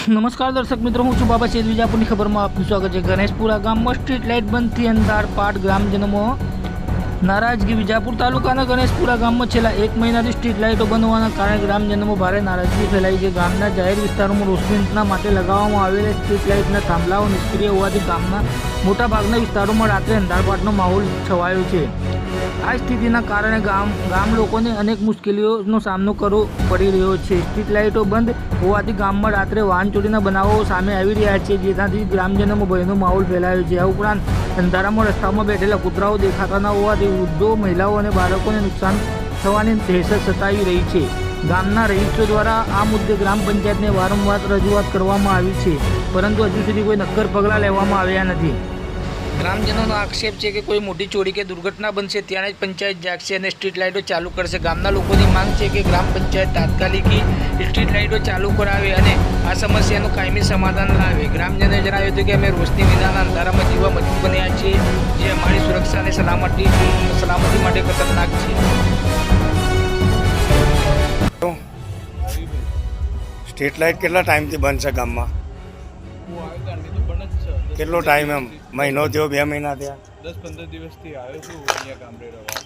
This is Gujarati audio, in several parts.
નમસ્કાર દર્શક મિત્રો, હું છું બાબા ચેત. વિજાપુરની ખબરમાં આપનું સ્વાગત છે. ગણેશપુરા ગામમાં સ્ટ્રીટ લાઇટ બંધથી અંધારપાટ, ગ્રામજનોમાં નારાજગી. વિજાપુર તાલુકાના ગણેશપુરા ગામમાં છેલ્લા 1 મહિનાથી સ્ટ્રીટ લાઇટો બંધ હોવાના કારણે ગ્રામજનોમાં ભારે નારાજગી ફેલાઈ છે. ગામના જાહેર વિસ્તારોમાં રોશનીના માટે લગાવવામાં આવેલા સ્ટ્રીટ લાઇટના થાંભલાઓ નિષ્ક્રિય હોવાથી ગામના મોટાભાગના વિસ્તારોમાં રાત્રે અંધારપાટનો માહોલ છવાયો છે. આ સ્થિતિના કારણે ગામ લોકોને અનેક મુશ્કેલીઓનો સામનો કરવો પડી રહ્યો છે. સ્ટ્રીટ લાઇટો બંધ હોવાથી ગામમાં રાત્રે વાહન ચોરીના બનાવો સામે આવી રહ્યા છે, જેનાથી ગ્રામજનોમાં ભયનો માહોલ ફેલાયો છે. આ ઉપરાંત અંધારામાં રસ્તામાં બેઠેલા કૂતરાઓ દેખાતા ન હોવાથી વૃદ્ધો, મહિલાઓ અને બાળકોને નુકસાન થવાની દહેશત સતાવી રહી છે. ગામના રહીશો દ્વારા આ મુદ્દે ગ્રામ પંચાયતને વારંવાર રજૂઆત કરવામાં આવી છે, પરંતુ હજુ સુધી કોઈ નક્કર પગલાં લેવામાં આવ્યા નથી. ગ્રામજનોનો આક્ષેપ છે કે કોઈ મોટી ચોરી કે દુર્ઘટના બનશે ત્યારે જ પંચાયત જાગશે અને સ્ટ્રીટ લાઇટો ચાલુ કરશે. ગામના લોકોની માંગ છે કે ગ્રામ પંચાયત તાત્કાલિક સ્ટ્રીટ લાઇટો ચાલુ કરાવે અને આ સમસ્યાનું કાયમી સમાધાન લાવે. ગ્રામજનોએ જણાવ્યું હતું કે અમે રોશની વિનાના અંધારામાં જીવવા મજબૂર બન્યા છીએ, જે અમારી સુરક્ષા અને સલામતી માટે ખતરનાક છે. સ્ટ્રીટ લાઇટ કેટલા ટાઈમથી બંધ છે ગામમાં? કેટલો ટાઈમ? એમ મહિનો થયો, 2 મહિના થયા? 10-15 દિવસથી આવ્યો છું અહીંયા ગામડે રહેવા.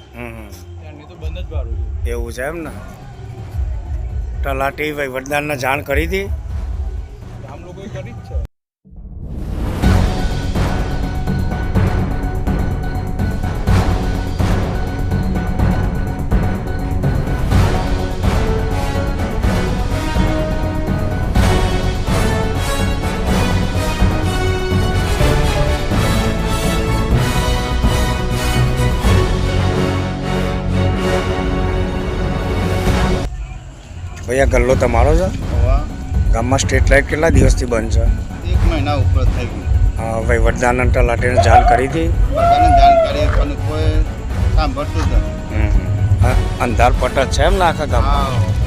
ત્યાંની તો બંધ જ બારું છું. એવું છે એમ ને? તલાટી વહીવટદારને જાણ કરી હતી? ગામ લોકોએ કરી જ છે. ભાઈ, આ ગલ્લો તમારો છે? ગામમાં સ્ટ્રીટ લાઇટ કેટલા દિવસથી બંધ છે? 1 મહિના ઉપર થઈ ગયું. વહીવટદારને તલાટીને જાણ કરી હતી? બધાને જાણ કરી પણ કોઈ સાંભળતું જ નથી. અંધારપટ જ છે એમ ને આખા ગામમાં? હા,